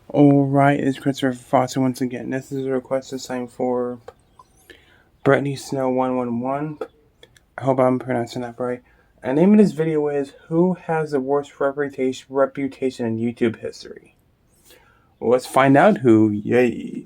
Alright, it's Christopher Foster once again. This is a request to sign for Brittany Snow 111. I hope I'm pronouncing that right. The name of this video is Who Has the Worst Reputation in YouTube History? Well, let's find out who. Yay.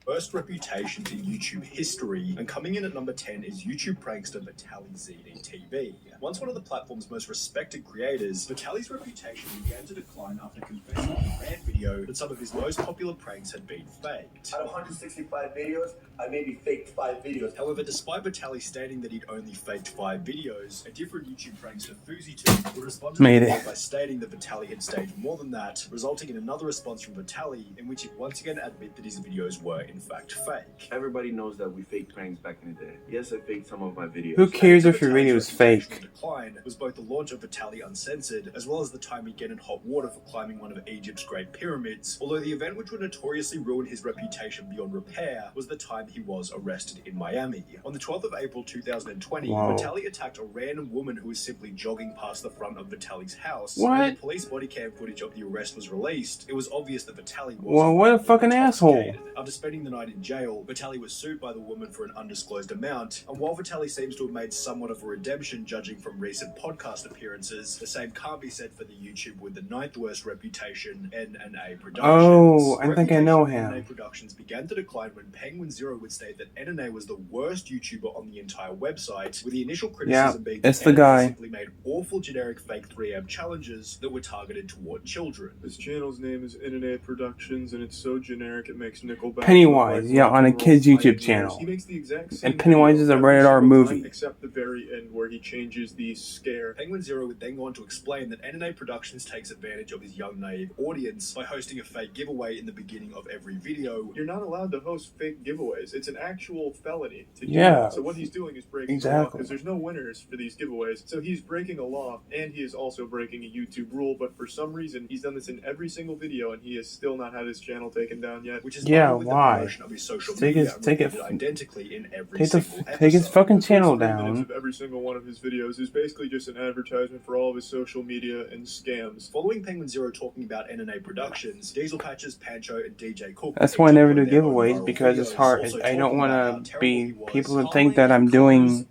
Worst reputations in YouTube history, and coming in at number 10 is YouTube prankster Vitaly ZDTV. Once one of the platform's most respected creators, Vitaly's reputation began to decline after confessing in a rant video that some of his most popular pranks had been faked. Out of 165 videos, I maybe faked 5 videos. However, despite Vitaly stating that he'd only faked 5 videos, a different YouTube prankster, FouseyTube, would respond to the by stating that Vitaly had staged more than that, resulting in another response from Vitaly, in which he'd once again admit that his videos were in fact fake. Everybody knows that we faked pranks back in the day. Yes, I faked some of my videos. Who cares if your video is fake? Decline was both the launch of Vitaly Uncensored, as well as the time he'd get in hot water for climbing one of Egypt's Great Pyramids, although the event which would notoriously ruin his reputation beyond repair was the time he was arrested in Miami. On the 12th of April 2020, Vitaly attacked a random woman who was simply jogging past the front of Vitaly's house. When the police body cam footage of the arrest was released, it was obvious that Vitaly was what a fucking asshole. After spending the night in jail, Vitaly was sued by the woman for an undisclosed amount, and while Vitaly seems to have made somewhat of a redemption judging from recent podcast appearances, the same can't be said for the YouTube with the 9th worst reputation, NNA Productions. Oh, I think I know him. NNA Productions began to decline when Penguin Zero would state that NNA was the worst YouTuber on the entire website, with the initial criticism being that NNA simply made awful generic fake 3am challenges that were targeted toward children. His channel's name is NNA Productions, and it's so generic it makes Nickelback. Pennywise, on a kid's YouTube channel. He makes the exact same and Pennywise is a rated R movie. Except the very end where he changes the scare. Penguin Zero would then go on to explain that NNA Productions takes advantage of his young, naive audience by hosting a fake giveaway in the beginning of every video. You're not allowed to host fake giveaways. It's an actual felony to do that. So what he's doing is breaking the law, because there's no winners for these giveaways. So he's breaking a law, and he is also breaking a YouTube rule, but for some reason, he's done this in every single video, and he has still not had his channel taken down yet. Which is why? Of his social take it identically in every take his fucking channel down. Of every single one of his videos is basically just an advertisement for all of his social media and scams. Following Penguin Zero talking about NNA Productions, Diesel Patches, Pancho, and DJ Cook. That's why I never do giveaways, because it's hard. I don't want to be people to think that I'm doing.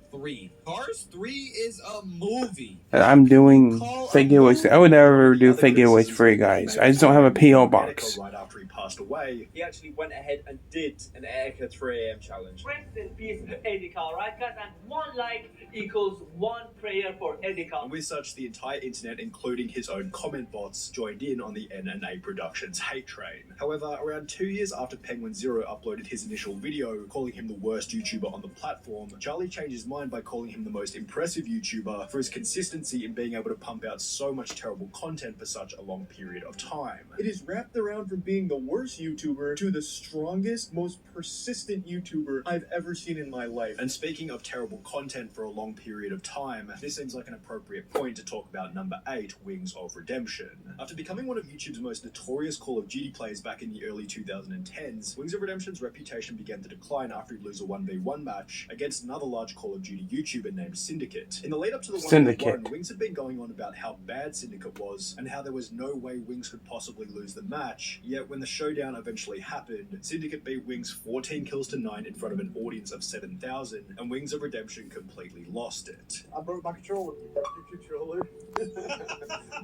Cars 3 is a movie. I'm doing fake giveaways. I would never do fake giveaways for you guys. I just don't have a P.O. box. Right after he passed away, he actually went ahead and did an Erica 3am challenge. Rest in peace, Eddie Carl, right guys? And 1 like equals 1 prayer for Eddie Carl. And with such, the entire internet, including his own comment bots, joined in on the NNA Productions hate train. However, around 2 years after Penguin Zero uploaded his initial video, calling him the worst YouTuber on the platform, Charlie changed his mind by calling him the most impressive YouTuber for his consistency in being able to pump out so much terrible content for such a long period of time. It is wrapped around from being the worst YouTuber to the strongest, most persistent YouTuber I've ever seen in my life. And speaking of terrible content for a long period of time, this seems like an appropriate point to talk about number 8, Wings of Redemption. After becoming one of YouTube's most notorious Call of Duty players back in the early 2010s, Wings of Redemption's reputation began to decline after he'd lose a 1v1 match against another large Call of Duty YouTuber named Syndicate. In the lead up to the 1v1, Wings had been going on about how bad Syndicate was and how there was no way Wings could possibly lose the match, yet when the showdown eventually happened, Syndicate beat Wings 14 kills to 9 in front of an audience of 7,000, and Wings of Redemption completely lost it. I broke my controller. Your controller?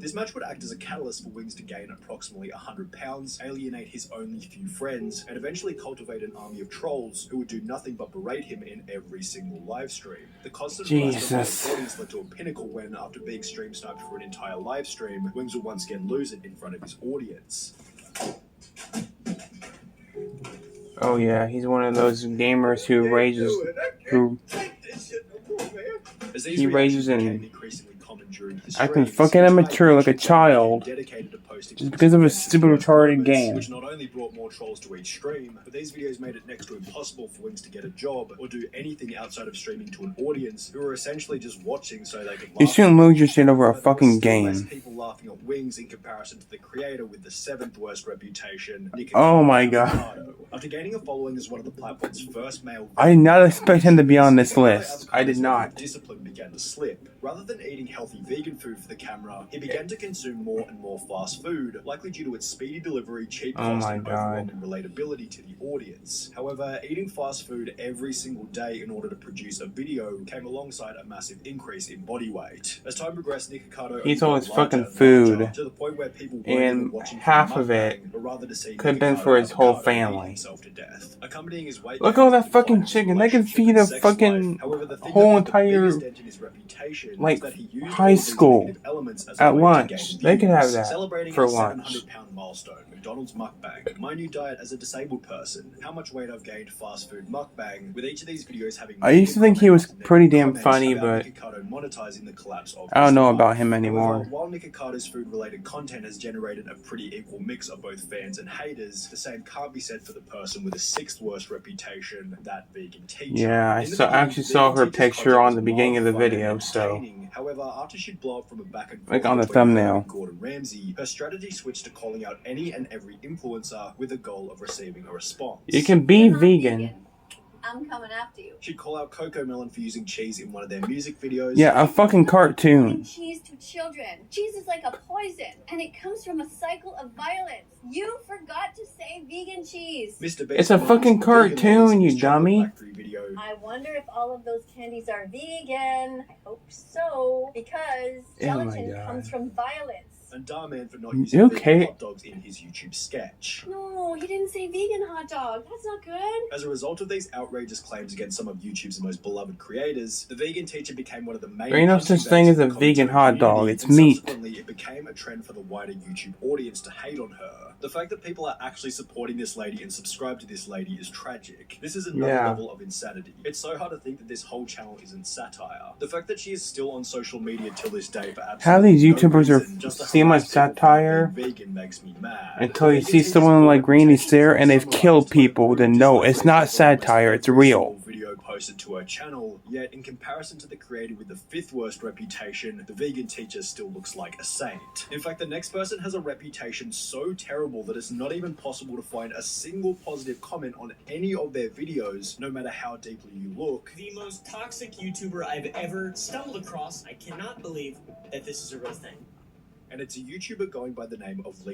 This match would act as a catalyst for Wings to gain approximately 100 pounds, alienate his only few friends, and eventually cultivate an army of trolls who would do nothing but berate him in every single live stream. The constant rise of the audience led to a pinnacle when, after being stream sniped for an entire live stream, Wings would once again lose it in front of his audience. Oh yeah, he's one of those gamers who rages, he rages and acting fucking immature like a child just because of a stupid retarded game. Which not only brought more trolls to each stream, but these videos made it next to impossible for Wings to get a job or do anything outside of streaming to an audience who were essentially just watching so they could laugh. You shouldn't lose your shit over a fucking game. People laughing at Wings in comparison to the creator with the 7th worst reputation, Oh my god. After gaining a following as one of the platform's first male, I did not expect him to be on this list. I did not. Discipline began to slip. Rather than eating healthy healthy vegan food for the camera, he began to consume more and more fast food, likely due to its speedy delivery, cheap cost, and overwhelming relatability to the audience. However, eating fast food every single day in order to produce a video came alongside a massive increase in body weight. As time progressed, Nick Ricardo eats all his fucking food, to the point where people and half of it could have been for his whole family. To death. Accompanying his weight Look at all that fucking chicken. They can feed a fucking whole entire, like, high school at lunch. They could have that for lunch. Milestone, McDonald's mukbang, my new diet as a disabled person, how much weight I've gained fast food mukbang, with each of these videos having I used to think he was pretty damn funny, but monetizing the collapse of I don't know about him anymore. While Nick Ricardo's food-related content has generated a pretty equal mix of both fans and haters, the same can't be said for the person with the 6th worst reputation, that vegan teacher. Yeah, I actually saw her picture on the beginning of the video, so however, after she'd blow up from a back and forth like on the thumbnail, Gordon Ramsay, her strategy switched to calling out any and every influencer with the goal of receiving a response. You can be vegan. I'm coming after you. She'd call out Coco Melon for using cheese in one of their music videos. Yeah, a fucking cartoon. Cheese to children. Cheese is like a poison, and it comes from a cycle of violence. You forgot to say vegan cheese. It's a fucking cartoon, you dummy. I wonder if all of those candies are vegan. I hope so, because gelatin comes from violence. And Darman for not using vegan hot dogs in his YouTube sketch. No, he didn't say vegan hot dog. That's not good. As a result of these outrageous claims against some of YouTube's most beloved creators, the vegan teacher became one of the main... There ain't no such thing as a vegan hot dog. It's meat. Subsequently, it became a trend for the wider YouTube audience to hate on her. The fact that people are actually supporting this lady and subscribe to this lady is tragic. This is another level of insanity. It's so hard to think that this whole channel isn't satire. The fact that she is still on social media till this day for absolutely how these YouTubers are seem like satire until you see someone like Granny Sarah and they've killed people, then no, it's not satire, it's real. Video posted to her channel, yet in comparison to the creator with the 5th worst reputation, the vegan teacher still looks like a saint. In fact, the next person has a reputation so terrible that it's not even possible to find a single positive comment on any of their videos, no matter how deeply you look. The most toxic YouTuber I've ever stumbled across. I cannot believe that this is a real thing. And it's a YouTuber going by the name of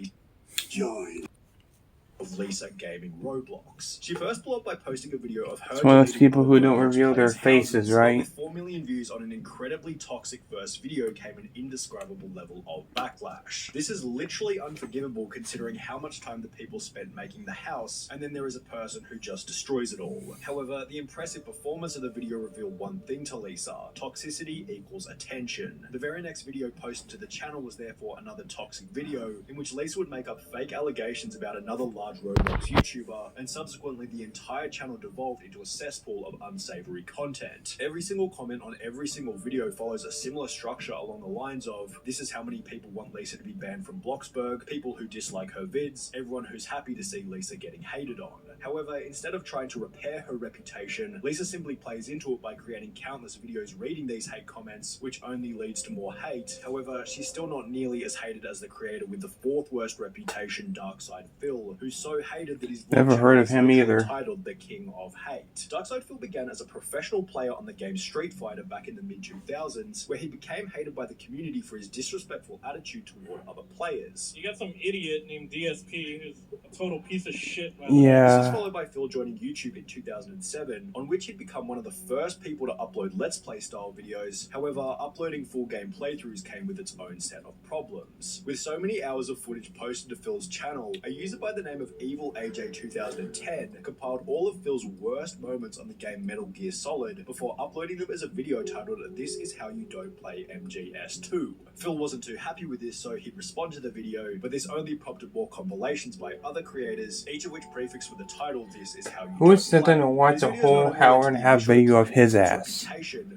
Lisa Gaming Roblox. She first blew up by posting a video of her. It's one of those people who don't reveal their faces, right? With 4 million views on an incredibly toxic first video came an indescribable level of backlash. This is literally unforgivable considering how much time the people spent making the house, and then there is a person who just destroys it all. However, the impressive performance of the video revealed one thing to Lisa: toxicity equals attention. The very next video posted to the channel was therefore another toxic video in which Lisa would make up fake allegations about another large Roblox YouTuber, and subsequently the entire channel devolved into a cesspool of unsavory content. Every single comment on every single video follows a similar structure along the lines of: this is how many people want Lisa to be banned from Bloxburg, people who dislike her vids, everyone who's happy to see Lisa getting hated on. However, instead of trying to repair her reputation, Lisa simply plays into it by creating countless videos reading these hate comments, which only leads to more hate. However, she's still not nearly as hated as the creator with the 4th worst reputation, Darkside Phil, who's so hated that his never heard of him either. Titled The King of Hate. Darkside Phil began as a professional player on the game Street Fighter back in the mid-2000s, where he became hated by the community for his disrespectful attitude toward other players. You got some idiot named DSP who's a total piece of shit. Yeah. This is followed by Phil joining YouTube in 2007, on which he'd become one of the first people to upload Let's Play style videos. However, uploading full game playthroughs came with its own set of problems. With so many hours of footage posted to Phil's channel, a user by the name of Evil AJ 2010 compiled all of Phil's worst moments on the game Metal Gear Solid before uploading them as a video titled "This is how you don't play MGS2. Phil wasn't too happy with this, so he responded to the video, but this only prompted more compilations by other creators, each of which prefixed with the title "This is how you Who is sitting and watch a whole hour-and-a-half video of his ass?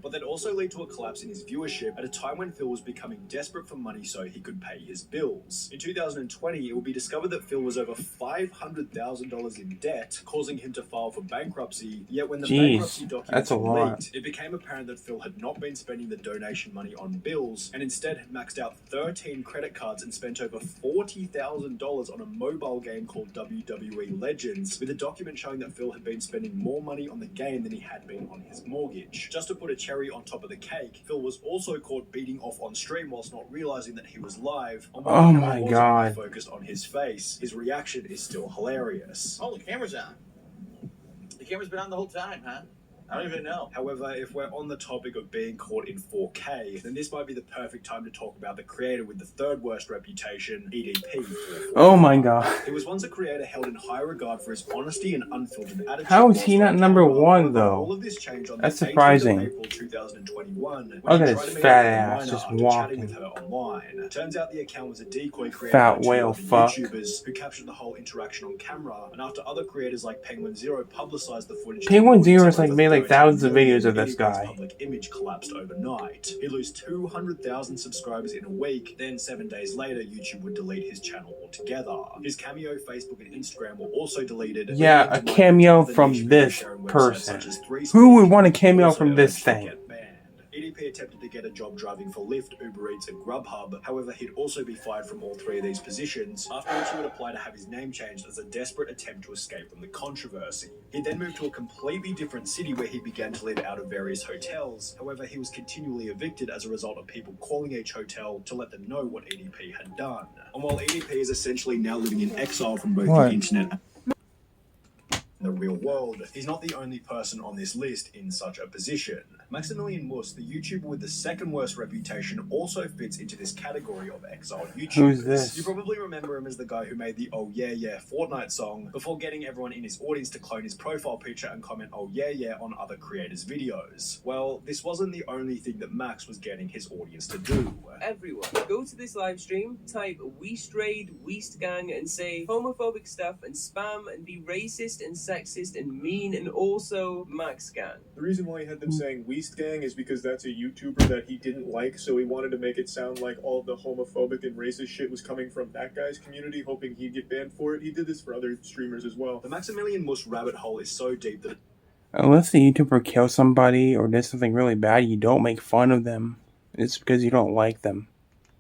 But that also led to a collapse in his viewership at a time when Phil was becoming desperate for money so he could pay his bills. In 2020, it would be discovered that Phil was over 5 $500,000 in debt, causing him to file for bankruptcy. Yet when the bankruptcy documents were leaked, it became apparent that Phil had not been spending the donation money on bills, and instead had maxed out 13 credit cards and spent over $40,000 on a mobile game called WWE Legends, with a document showing that Phil had been spending more money on the game than he had been on his mortgage. Just to put a cherry on top of the cake, Phil was also caught beating off on stream whilst not realizing that he was live. Oh my god. Focused on his face. His reaction is still hilarious. Oh, the camera's on. The camera's been on the whole time, huh? I don't even know. However, if we're on the topic of being caught in 4K, then this might be the perfect time to talk about the creator with the third worst reputation, EDP. Oh my god. He was once a creator held in high regard for his honesty and unfiltered attitude. How is he not number one, though? All of this changed on That's the surprising. 18th of April 2021. Look at his fat ass just walking. With her online. Turns out the account was a decoy created Fat by whale two fuck. YouTubers who captured the whole interaction on camera, and after other creators like Penguin Zero publicized the footage, Penguin Zero has made like thousands of videos of this guy. Public image collapsed overnight. He'd lose 200,000 subscribers in a week, then 7 days later YouTube would delete his channel altogether. His Cameo, Facebook and Instagram were also deleted. Yeah, a cameo from this person. Who would want a cameo from this thing? EDP attempted to get a job driving for Lyft, Uber Eats and Grubhub. However, he'd also be fired from all three of these positions, after which he would apply to have his name changed as a desperate attempt to escape from the controversy. He then moved to a completely different city where he began to live out of various hotels. However, he was continually evicted as a result of people calling each hotel to let them know what EDP had done. And while EDP is essentially now living in exile from both the internet the real world, he's not the only person on this list in such a position. Maximilian Muss, the YouTuber with the second worst reputation, also fits into this category of exiled YouTubers. Who's this? You probably remember him as the guy who made the Oh Yeah Yeah Fortnite song before getting everyone in his audience to clone his profile picture and comment Oh Yeah Yeah on other creators' videos. Well, this wasn't the only thing that Max was getting his audience to do. Everyone, go to this live stream, type Weast Raid, Weast Gang and say homophobic stuff and spam and be racist and sexist and mean and also Max Gang. The reason why he had them saying Weast Gang is because that's a YouTuber that he didn't like, so he wanted to make it sound like all the homophobic and racist shit was coming from that guy's community, hoping he'd get banned for it. He did this for other streamers as well. The Maximilian Muss rabbit hole is so deep that unless the YouTuber kills somebody or does something really bad, you don't make fun of them. It's because you don't like them.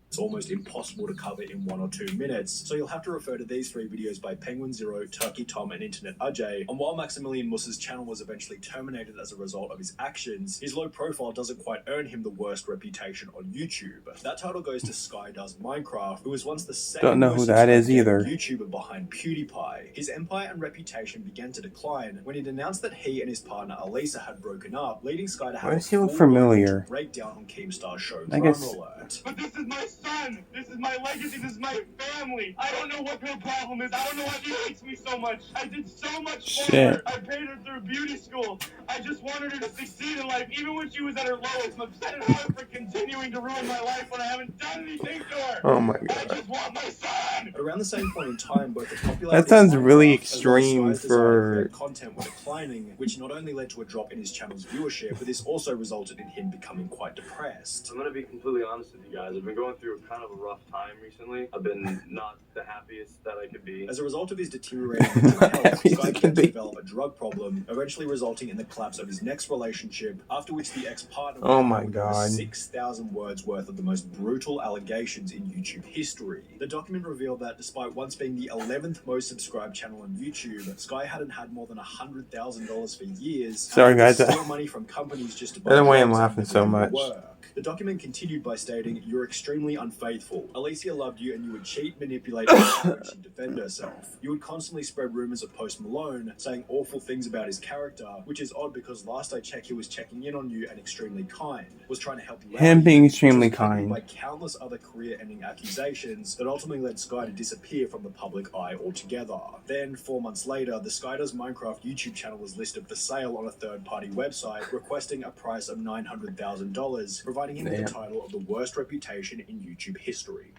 it's almost impossible to cover in 1 or 2 minutes, so you'll have to refer to these 3 videos by Penguin Zero, Turkey Tom and Internet Ajay. And while Maximilian Muss's channel was eventually terminated as a result of his actions, his low profile doesn't quite earn him the worst reputation on YouTube. That title goes to Sky Does Minecraft, who was once the second don't know who that is either. YouTuber behind PewDiePie. His empire and reputation began to decline when it announced that he and his partner Elisa had broken up, leading Sky to have Why does he look familiar? breakdown on Keemstar's show I guess. Alert. But this is my son! This is my legacy! This is my family! I don't know what her problem is. I don't know why she hates me so much. I did so much for her. I paid her through beauty school. I just wanted her to succeed in life, even when she was at her lowest. I'm upset at her for continuing to ruin my life when I haven't done anything to her. Oh my god. I just want my son! Around the same point in time, both the popularity That sounds of really Minecraft as well as extreme Sky's desire for... their content were declining, which not only led to a drop in his channel's viewership, but this also resulted in him becoming quite depressed. I'm gonna be completely honest with you guys. I've been going through kind of a rough time recently. I've been not the happiest that I could be. As a result of his deteriorating mental health, Sky began to develop a drug problem, eventually resulting in the collapse of his next relationship, after which the ex-partner would have 6,000 words worth of the most brutal allegations in YouTube history. The document revealed that despite once being the 11th most subscribed channel on YouTube, Sky hadn't had more than $100,000 for years. Sorry guys, steal money from companies just to buy I don't know why I'm drugs laughing and so do much. work. The document continued by stating, "You're extremely unfaithful. Alicia loved you and you would cheat, manipulate, and encourage to defend herself. You would constantly spread rumors of Post Malone, saying awful things about his character, which is odd because last I checked he was checking in on you and extremely kind, was trying to help you out. Him being extremely Which was kind. by countless other career-ending accusations that ultimately led Sky to disappear from the public eye altogether. Then, 4 months later, the Sky Does Minecraft YouTube channel was listed for sale on a third-party website, requesting a price of $900,000, providing him with the title of the worst reputation in YouTube history."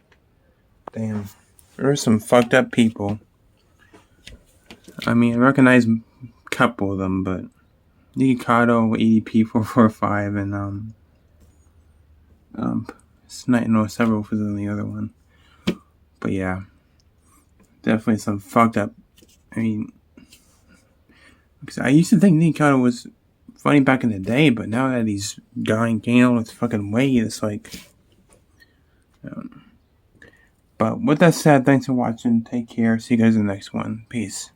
Damn. There are some fucked up people. I mean, I recognize a couple of them, but Nikado, EDP445, and several for the other one. But yeah, definitely some fucked up I mean, because I used to think Nick Carter was funny back in the day, but now that he's gained all his fucking weight, it's like. But with that said, thanks for watching. Take care. See you guys in the next one. Peace.